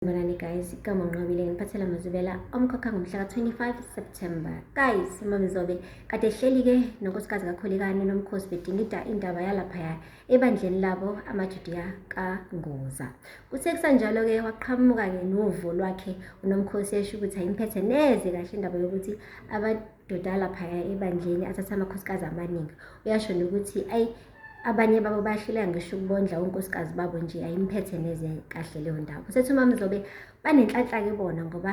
Bonani guys, igama ngiNqobile ngiphathela amazwibela omkhokha ngomhla ka-25 September. Guys, Mamizobe kade ehleli-ke nonkosikazi kaKholikani noMkhosi bedinga indaba yalaphaya ebandleni labo amaJudiya kaNgoza. Kuthe kusanjalo-ke waqhamuka-ke novo lwakhe uNomkhosi esho ukuthi ayimphethe neze kahle indaba yokuthi amadoda alaphaya ebandleni athatha amakhosikazi amaningi. Uyasho nokuthi abanye babo bayahluleka ngisho ukubondla unkosikazi babo nje ayimphethe neze kahle leyo ndaba. Usethi uMaMzobe banenhlanhla-ke bona ngoba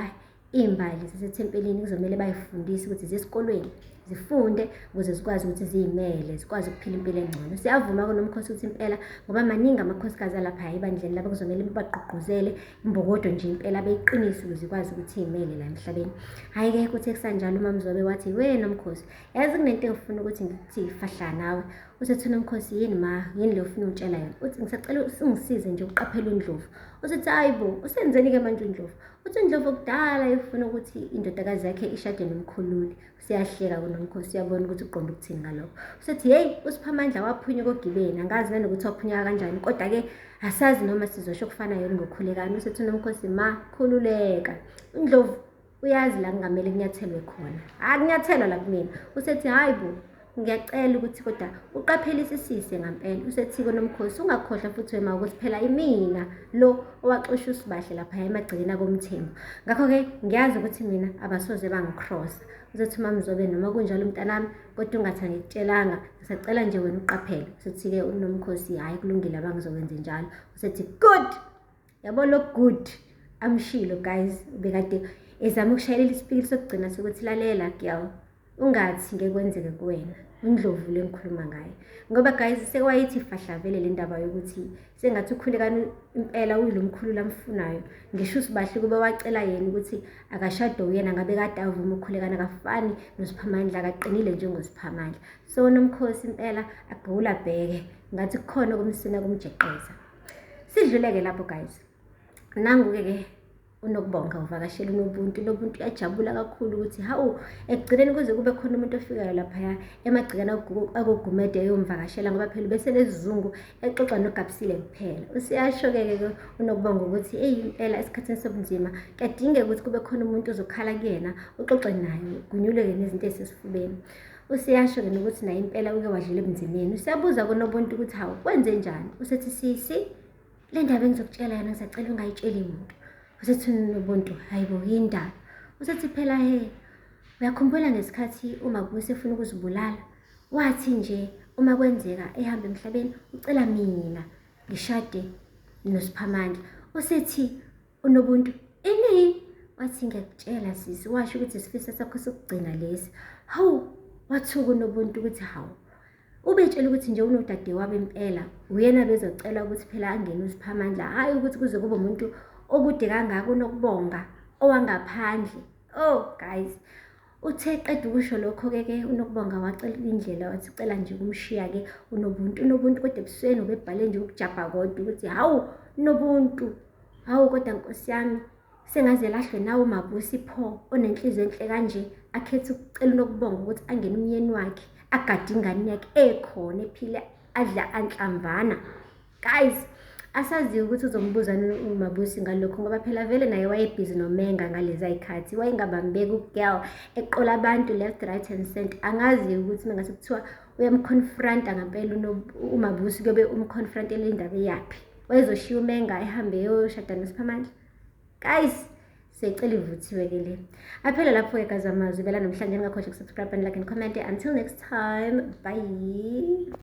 iy'mbali zasethempelini kuzomele bayifundise ukuthi zesikolweni zifunde ukuze zikwazi ukuthi ziy'mele, zikwazi ukuphila impilo engcono. Siyavuma-ke noMkhosi ukuthi impela ngoba maningi amakhosikazi alaphaya ebandleni labo kuzomele babagqugquzele imbokodo nje impela beyiqinise ukuze ikwazi ukuthi iy'mele la emhlabeni. Hhayi-ke kuthe kusanjalo uMaMzobe wathi, we Nomkhosi, yazi kunento engifuna ukuthi ngithi fahla nawe. Usethi uNomkhosi, yini ma, yini le ufuna ukutshela yona? Uthi ngisacela ungisize nje ukuqaphela uNdlovu. Usethi hayi bo, usenzeni-ke manje uNdlovu? Uthi uNdlovu kudala efuna ukuthi indodakazi yakhe ishade nomkhululi. Siyahleka kuNomkhosi, uyabona ukuthi uqonda ukuthini ngalokho. Usethi heyi, uSiphamandla waphunyuka ogibeni, angazi nanokuthi waphunyuka kanjani, kodwa-ke asazi noma sizosho okufanayo ngoKholikani. Usethi uNomkhosi, ma, khululeka, uNdlovu uyazi la kungamele kunyathelwe khona, akunyathelwa la kumina. Usethi hayi bo, ngiyacela ukuthi kodwa uqaphelisisise ngampela. Usethi-ke uNomkhosi, ungakhohlwa futhi wema ukuthi phela imina lo owaxosha uSibahle laphaya emagcekeni akoMthembu. Ngakho-ke ngiyazi ukuthi mina abasoze bangikrossa. Usethi uMaMzobe, noma kunjalo mntanami, kodwa ungathi angikutshelanga, ngisacela nje wena uqaphele. Usethi-ke uNomkhosi, hhayi kulungile abangizokwenza njalo. Usethi good, yabo lo good amshilo guys, ubekade ezama ukushayelela isipikili sokugcina sokuthi lalela girl, ungathi ngeke kwenzeke kuwena. uNdlovu le ngikhuluma ngayo ngoba guys sekwayithi fahla vele le ndaba yokuthi sengathi uKholikani impela uyilo mkhulula amfunayo. Ngisho uSibahle kube wacela yena ukuthi akashade uyena ngabe kade avuma uKholikani akafani noSiphamandla, akaqinile njengoSiphamandla. So uNomkhosi impela agula bheke ngathi kukhona okumsina kumjeqeza. Sidluleke lapho guys, nangu-ke uNokubonga uvakashela uNobuntu. uNobuntu uyajabula kakhulu ukuthi hawu ekugcineni kuze kube khona umuntu ofikayo laphaya emagcekeni akogumede eyomvakashela ngoba phela bese lesizungu exoxa noGabisile kuphela. Usiyasho-ke uNokubonga ukuthi impela esikhathini sobunzima kuyadingeka ukuthi kube khona umuntu ozokhala kuyena uxoxe naye kunyuleke nezinto ezisesifubeni. Usiyasho-ke nokuthi naye impela uke wadlula ebunzimeni. Usiyabuza kuNobuntu ukuthi hawu kwenze njani? Usethi sisi, le ndaba engizokutshela yona ngisacela ungayitsheli muntu. Usethi uNobuntu, hayibo yindaba. Usethi phela uyakhumbula ngesikhathi uMabusi efuna ukuzibulala, wathi nje uma kwenzeka ehamba emhlabeni ucela mina ngishade noSiphamandla. Usethi uNobuntu, ini? Wathi ngiyakutshela sisi, washo ukuthi isifiso sakho sokugcina lesi. Hawu, wathuka uNobuntu ukuthi hawu ubetshela ukuthi nje unodadewabo impela uyena bezocela ukuthi phela angene uSiphamandla, hhayi ukuthi kuze kube umuntu okude kangaka uNokubonga owangaphandle. Oh guys, uthe qeda ukusho lokho-ke uNokubonga wacela indlela, wathi cela nje ukumshiya-ke uNobuntu. uNobuntu kodwa ebusweni ubebhale nje ukujabha kodwa ukuthi hawu Nobuntu, hawu kodwa nkosi yami sengaze lahlwe nawe uMabusi pho onenhliziyo enhle kanje akhethe ukucela uNokubonga ukuthi angene umyeni wakhe agade ingane yakhe ekhona ephile adla anhlamvana. Guys, asaziyo ukuthi uzombuza uMabusi ngalokho ngoba phela vele naye wayebhizi noMenga ngalezi y'khathi, wayengabambeki ukugirl eqola abantu left right and center. Angazi ukuthi mengase kuthiwa uyamconfronta ngampela uMabusi kuyobe umconfrontele indaba eyaphi, wayezoshiya uMenga ehambe eyoshada noSiphamandla. Guys, siyacela ivuthiwe-ke le. Aphela lapho-ke guys amazwi bela namhlanje, ningakhohlwa ukusubscribe and like and comment. Until next time, bye.